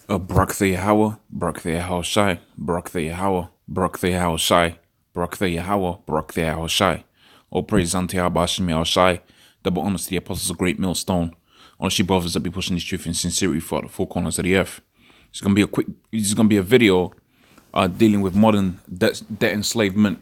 Barak the Yahweh, Barak the Yahweh Shai, Barak the Yahweh, Barak the Yahweh Shai, Barak the Yahweh, Barak the Yahweh Shai. All praise unto Yahweh Hashem Yahweh Shai, double honors to the apostles of great millstone. Honestly, brothers that be pushing this truth in sincerity throughout the four corners of the earth. It's gonna be a video dealing with modern debt enslavement.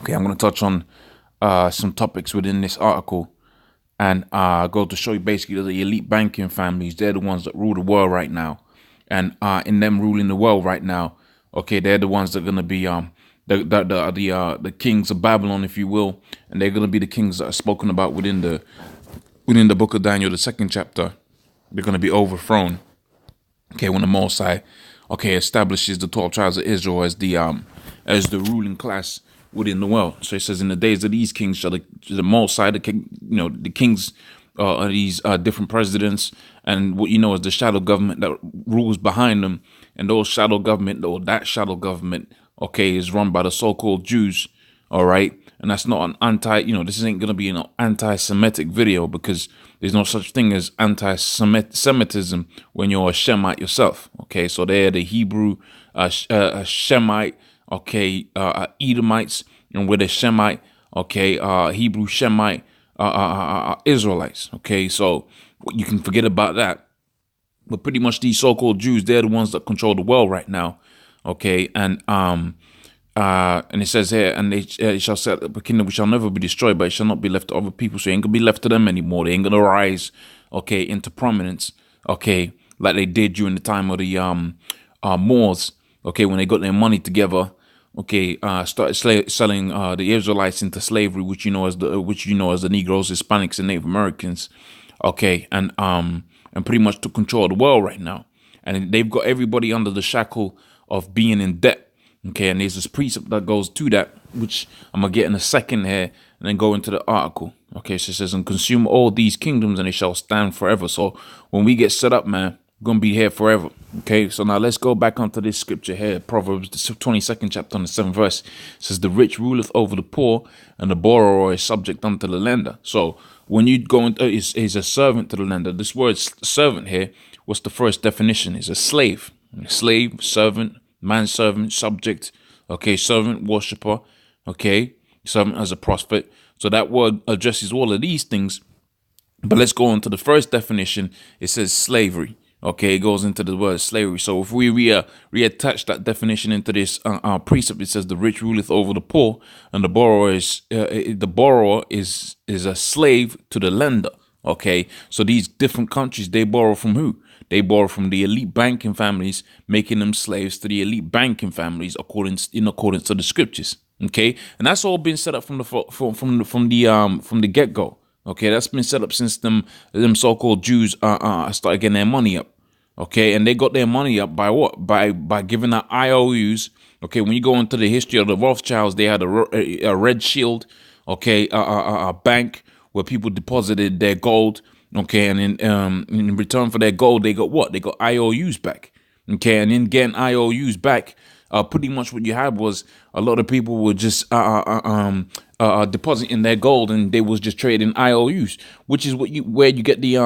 Okay, I'm gonna touch on some topics within this article and go to show you basically that the elite banking families, they're the ones that rule the world right now. And in them ruling the world right now, okay, they're the ones that are gonna be the kings of Babylon, if you will, and they're gonna be the kings that are spoken about within the book of Daniel, the second chapter. They're gonna be overthrown. Okay, when the Mosai, okay, establishes the 12 tribes of Israel as the ruling class within the world. So it says, in the days of these kings shall the Mosai, the king, the kings of these different presidents, and what as the shadow government that rules behind them, and those shadow government, or that shadow government, okay, is run by the so-called Jews. All right, and that's not an this ain't gonna be an anti-Semitic video, because there's no such thing as anti-Semitism when you're a Shemite yourself. Okay, so they're the Hebrew Shemite, okay, Edomites, and we're the Shemite, okay, Hebrew Shemite Israelites. Okay, so you can forget about that. But pretty much these so-called Jews, they're the ones that control the world right now. Okay, and it says here, and they shall set up a kingdom which shall never be destroyed, but it shall not be left to other people. So it ain't gonna be left to them anymore. They ain't gonna rise, okay, into prominence, okay, like they did during the time of the Moors, okay, when they got their money together, okay, started selling the Israelites into slavery, which you know as the Negroes, Hispanics, and Native Americans, okay, and pretty much to control the world right now, and they've got everybody under the shackle of being in debt. Okay, and there's this precept that goes to that, which I'm going to get in a second here, and then go into the article. Okay, so it says, and consume all these kingdoms, and they shall stand forever. So when we get set up, man, we're going to be here forever. Okay, so now let's go back onto this scripture here. Proverbs, the 22nd chapter, and the 7th verse. It says, the rich ruleth over the poor, and the borrower is subject unto the lender. So when you go into, is a servant to the lender. This word servant here, what's the first definition? Is a slave. Slave, servant, manservant, subject, okay, servant, worshipper, okay, servant as a prophet. So that word addresses all of these things. But let's go on to the first definition. It says slavery. Okay, it goes into the word slavery. So if we reattach that definition into this precept, it says the rich ruleth over the poor, and the borrower is a slave to the lender. Okay, so these different countries, they borrow from who? They borrow from the elite banking families, making them slaves to the elite banking families in accordance to the scriptures. Okay, and that's all been set up from the get go. Okay, that's been set up since them so-called Jews started getting their money up. Okay, and they got their money up by what? By giving out IOUs. Okay, when you go into the history of the Rothschilds, they had a Red Shield, okay, a bank where people deposited their gold. Okay, and in return for their gold, they got what? They got IOUs back. Okay, and in getting IOUs back, pretty much what you had was a lot of people were just depositing their gold, and they was just trading IOUs, which is where you get the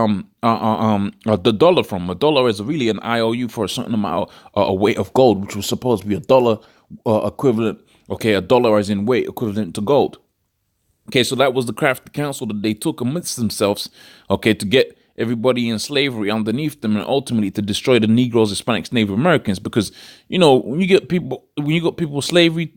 dollar from. A dollar is really an IOU for a certain amount of weight of gold, which was supposed to be a dollar equivalent. Okay, a dollar as in weight equivalent to gold. Okay, so that was the crafty counsel that they took amidst themselves, okay, to get everybody in slavery underneath them, and ultimately to destroy the Negroes, Hispanics, Native Americans. Because when you got people slavery,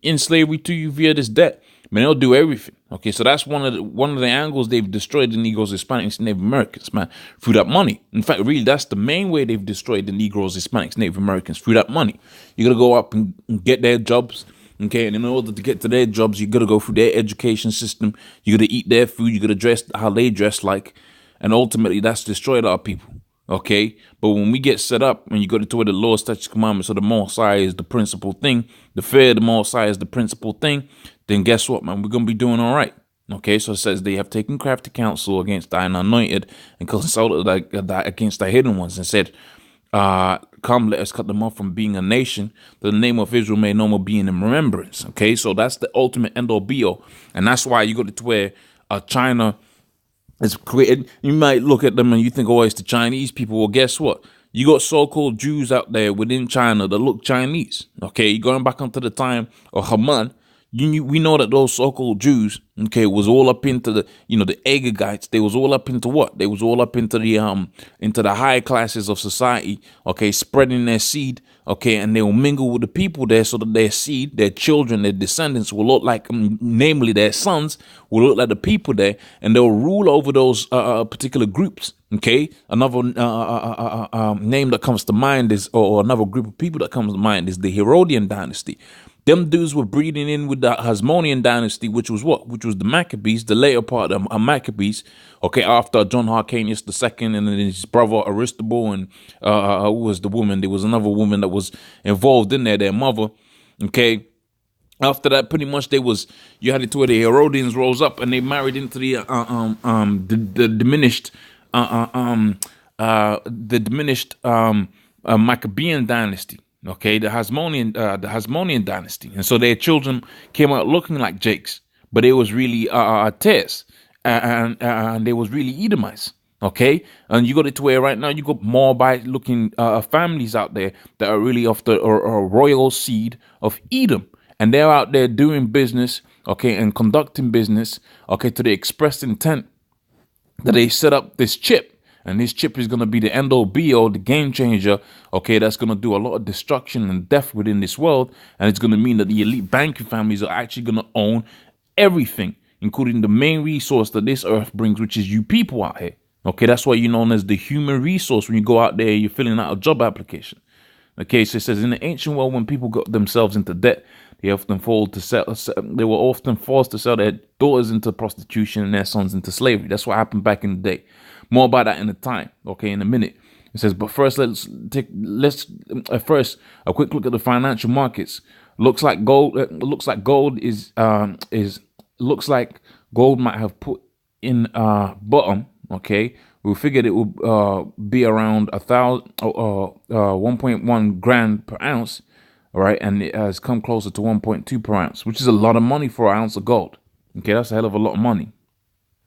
in slavery to you via this debt, man, they'll do everything. Okay, so that's one of the angles they've destroyed the Negroes, Hispanics, Native Americans, man, through that money. In fact, really, that's the main way they've destroyed the Negroes, Hispanics, Native Americans, through that money. You gotta go up and get their jobs. Okay, and in order to get to their jobs, you gotta go through their education system. You gotta eat their food. You gotta dress how they dress like, and ultimately that's destroyed our people. Okay, but when we get set up, when you go to where the law, statutes, commandments of the Mosai is the principal thing, the fear of the Mosai is the principal thing, then guess what, man? We're gonna be doing all right. Okay, so it says they have taken crafty counsel against thine anointed, and consulted against thy hidden ones, and said, come, let us cut them off from being a nation, that the name of Israel may no more be in remembrance. Okay, so that's the ultimate end all be all. And that's why you go to where China is created. You might look at them and you think, oh, it's the Chinese people. Well, guess what? You got so-called Jews out there within China that look Chinese. Okay, going back onto the time of Haman, we know that those so-called Jews, okay, was all up into the, the Agagites. They was all up into what? They was all up into the high classes of society, okay, spreading their seed, okay, and they will mingle with the people there so that their seed, their children, their descendants will look like, namely their sons, will look like the people there, and they'll rule over those particular groups. Okay, another name that comes to mind is, or another group of people that comes to mind is the Herodian dynasty. Them dudes were breeding in with the Hasmonean dynasty, which was what? Which was the Maccabees, the later part of Maccabees. Okay, after John Hyrcanus II and then his brother Aristobul and who was the woman? There was another woman that was involved in there, their mother. Okay. After that, pretty much you had it to where the Herodians rose up and they married into the diminished Maccabean dynasty. Okay, the Hasmonean dynasty, and so their children came out looking like Jakes, but they was really tares, and they was really Edomites. Okay, and you got it to where right now you got Moabite looking families out there that are really of the royal seed of Edom, and they're out there doing business, okay, and conducting business, okay, to the expressed intent that they set up this chip. And this chip is going to be the end all be all, the game changer, okay, that's going to do a lot of destruction and death within this world. And it's going to mean that the elite banking families are actually going to own everything, including the main resource that this earth brings, which is you people out here. Okay, that's why you're known as the human resource when you go out there, you're filling out a job application. Okay, so it says in the ancient world, when people got themselves into debt, they were often forced to sell their daughters into prostitution and their sons into slavery. That's what happened back in the day. More about that in a time, okay, in a minute. It says, but first let's first a quick look at the financial markets. Looks like gold might have put in bottom. Okay, we figured it would be around 1.1 grand per ounce. All right, and it has come closer to 1.2 per ounce, which is a lot of money for an ounce of gold. Okay, that's a hell of a lot of money.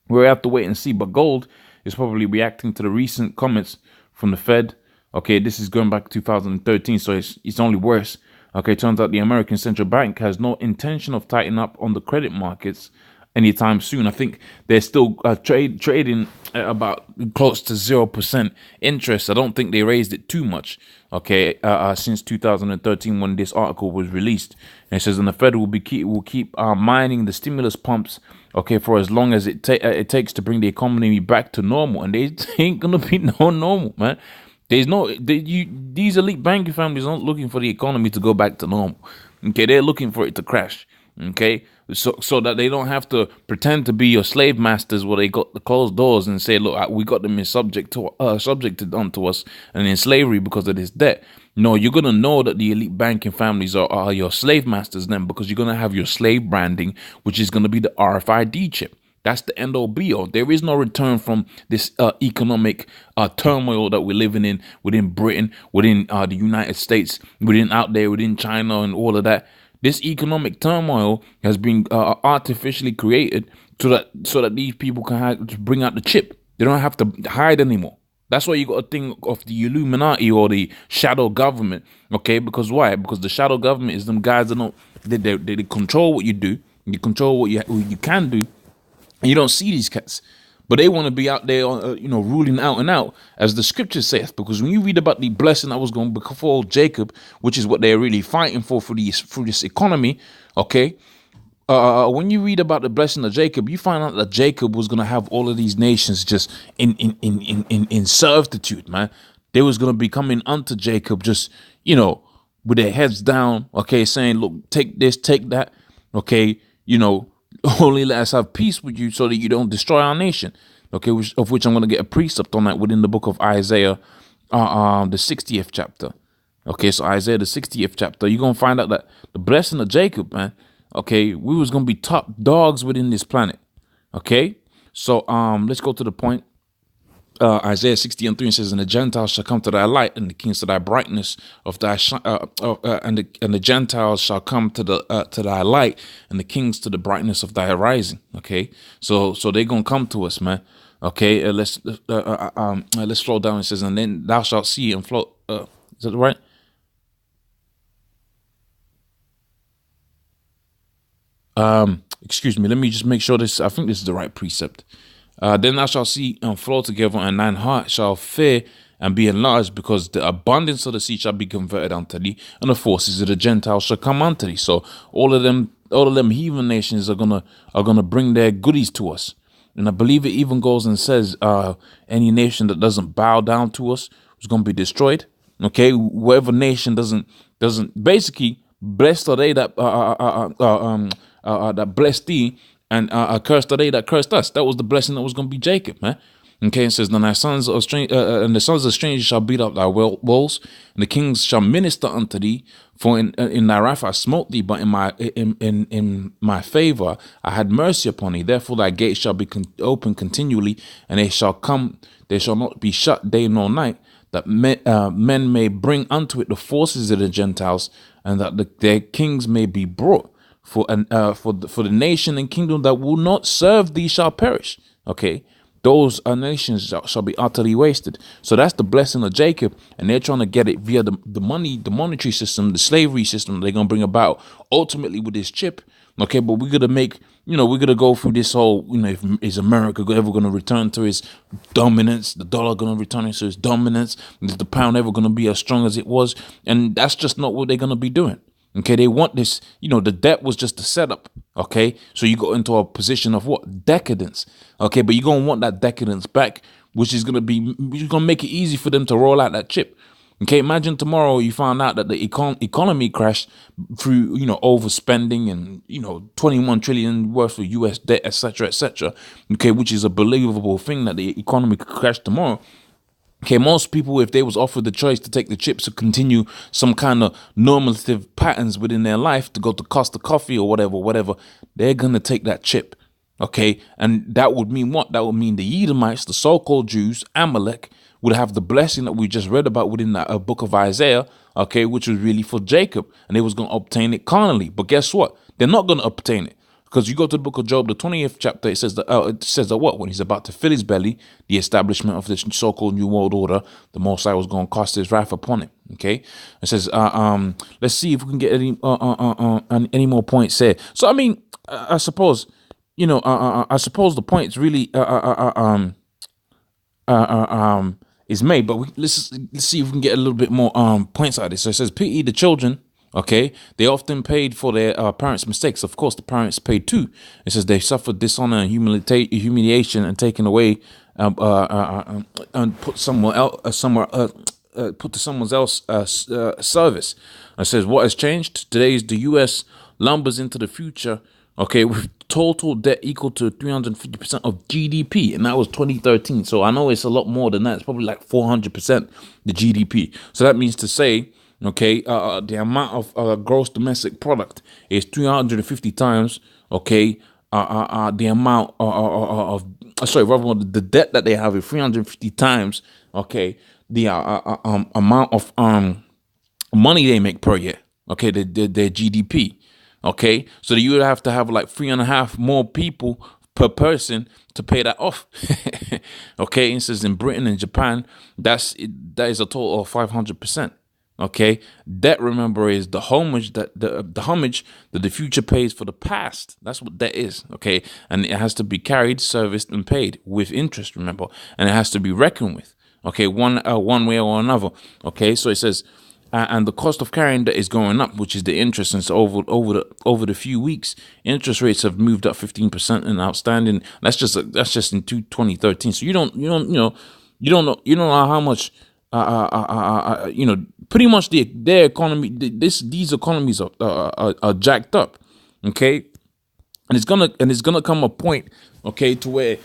We'll have to wait and see, but gold is probably reacting to the recent comments from the Fed. Okay, this is going back to 2013, so it's only worse. Okay, turns out the American Central Bank has no intention of tightening up on the credit markets anytime soon. I think they're still trading at about close to 0% interest. I don't think they raised it too much, okay, since 2013 when this article was released. And it says, and the Fed will keep mining the stimulus pumps, okay, for as long as it takes to bring the economy back to normal. And they ain't gonna be no normal, man. These elite banking families aren't looking for the economy to go back to normal. Okay, they're looking for it to crash. Okay, so that they don't have to pretend to be your slave masters where they got the closed doors and say, look, we got them subjected unto us and in slavery because of this debt. No, you're going to know that the elite banking families are your slave masters then, because you're going to have your slave branding, which is going to be the RFID chip. That's the end all be all. There is no return from this economic turmoil that we're living in within Britain, within the United States, within China and all of that. This economic turmoil has been artificially created so that these people can bring out the chip. They don't have to hide anymore. That's why you got to think of the Illuminati or the shadow government. Okay, because why? Because the shadow government is them guys that they control what you do, you control what you can do, and you don't see these cats. But they want to be out there, ruling out and out, as the scripture saith. Because when you read about the blessing that was going to befall Jacob, which is what they're really fighting for this economy, okay? When you read about the blessing of Jacob, you find out that Jacob was going to have all of these nations just in servitude, man. They was going to be coming unto Jacob just, with their heads down, okay, saying, look, take this, take that, okay, only let us have peace with you so that you don't destroy our nation. Okay, of which I'm going to get a precept on that within the book of Isaiah, the 60th chapter. Okay, so Isaiah, the 60th chapter, you're going to find out that the blessing of Jacob, man, okay, we was going to be top dogs within this planet. Okay, so let's go to the point. Isaiah 60:3 says, and the Gentiles shall come to thy light, and the kings to thy brightness of thy and the Gentiles shall come to thy light, and the kings to the brightness of thy rising. Okay, so they're gonna come to us, man. Okay, let's flow down. It says, and then thou shalt see and float. Is that right? Excuse me. Let me just make sure this. I think this is the right precept. Then thou shalt see and flow together, and thine heart shall fear and be enlarged, because the abundance of the sea shall be converted unto thee, and the forces of the Gentiles shall come unto thee. So all of them heathen nations are gonna bring their goodies to us. And I believe it even goes and says, any nation that doesn't bow down to us is gonna be destroyed. Okay, whatever nation doesn't basically, blessed are they that that blessed thee, and cursed are they that cursed us. That was the blessing that was going to be Jacob, man. Okay, it says, then thy sons of and the sons of strangers shall beat up thy walls, and the kings shall minister unto thee. For in thy wrath I smote thee, but in my favor I had mercy upon thee. Therefore thy gates shall be open continually, and they shall not be shut day nor night, that men may bring unto it the forces of the Gentiles, and that their kings may be brought. For the nation and kingdom that will not serve thee shall perish. Okay, those nations shall be utterly wasted. So that's the blessing of Jacob, and they're trying to get it via the money, the monetary system, the slavery system they're gonna bring about ultimately with this chip. Okay, but we're gonna go through this whole, is America ever gonna return to its dominance? The dollar gonna return to its dominance? Is the pound ever gonna be as strong as it was? And that's just not what they're gonna be doing. Okay, they want this, the debt was just a setup. Okay, so you got into a position of what? Decadence. Okay, but you're going to want that decadence back, which is going to make it easy for them to roll out that chip. Okay, imagine tomorrow you found out that the economy crashed through, overspending and, 21 trillion worth of US debt, etc., etc. Okay, which is a believable thing that the economy could crash tomorrow. Okay, most people, if they was offered the choice to take the chips to continue some kind of normative patterns within their life, to go to Costa Coffee or whatever, they're going to take that chip. Okay, and that would mean what? That would mean the Edomites, the so-called Jews, Amalek, would have the blessing that we just read about within the book of Isaiah, okay, which was really for Jacob, and they was going to obtain it carnally. But guess what? They're not going to obtain it. Because you go to the book of Job, the 20th chapter, it says that what? When he's about to fill his belly, the establishment of this so-called New World Order, the Most High was going to cast his wrath upon him. Okay, it says, let's see if we can get any more points here. So I mean, I suppose, I suppose the point is really is made, but let's see if we can get a little bit more points out of this. So it says, pity the children. Okay, they often paid for their parents' mistakes. Of course, the parents paid too. It says they suffered dishonor and humiliation and taken away and put someone else put to someone else's service. It says what has changed today is the U.S. lumbers into the future. Okay, with total debt equal to 350% of GDP, and that was 2013. So I know it's a lot more than that. It's probably like 400% the GDP. So that means to say, okay, the amount of gross domestic product is 350 times, okay, the amount the debt that they have is 350 times, okay, the amount of money they make per year, okay, their GDP, okay, so you would have to have like 3.5 more people per person to pay that off. Okay, it says in Britain and Japan, that is a total of 500%. Okay, debt, remember, is the homage that the homage that the future pays for the past. That's what debt is. Okay, and it has to be carried, serviced, and paid with interest. Remember, and it has to be reckoned with. Okay, one way or another. Okay, so it says, and the cost of carrying debt is going up, which is the interest. And so over the few weeks, interest rates have moved up 15% in outstanding. That's just in 2013. So you don't know how much. Pretty much their economy, these economies are jacked up, okay, and it's gonna come a point, okay, to where,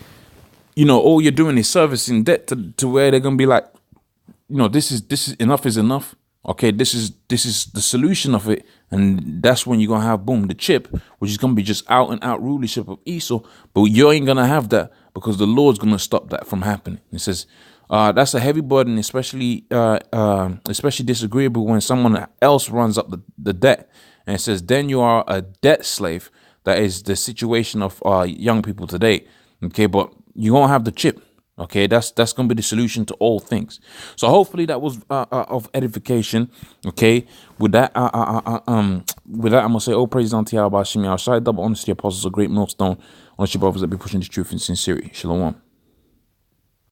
all you're doing is servicing debt to where they're gonna be like, this is enough is enough, okay, this is the solution of it, and that's when you're gonna have boom the chip, which is gonna be just out and out rulership of Esau, but you ain't gonna have that because the Lord's gonna stop that from happening. It says. That's a heavy burden, especially disagreeable when someone else runs up the debt. And it says, then you are a debt slave. That is the situation of young people today. Okay, but you're gonna have the chip. Okay, that's gonna be the solution to all things. So hopefully that was of edification. Okay, with that, I'm gonna say, all praise unto Yahweh Shemi Al Shai, double honesty, apostles, a great millstone. Honest, your brothers that be pushing the truth in sincerity. Shalom.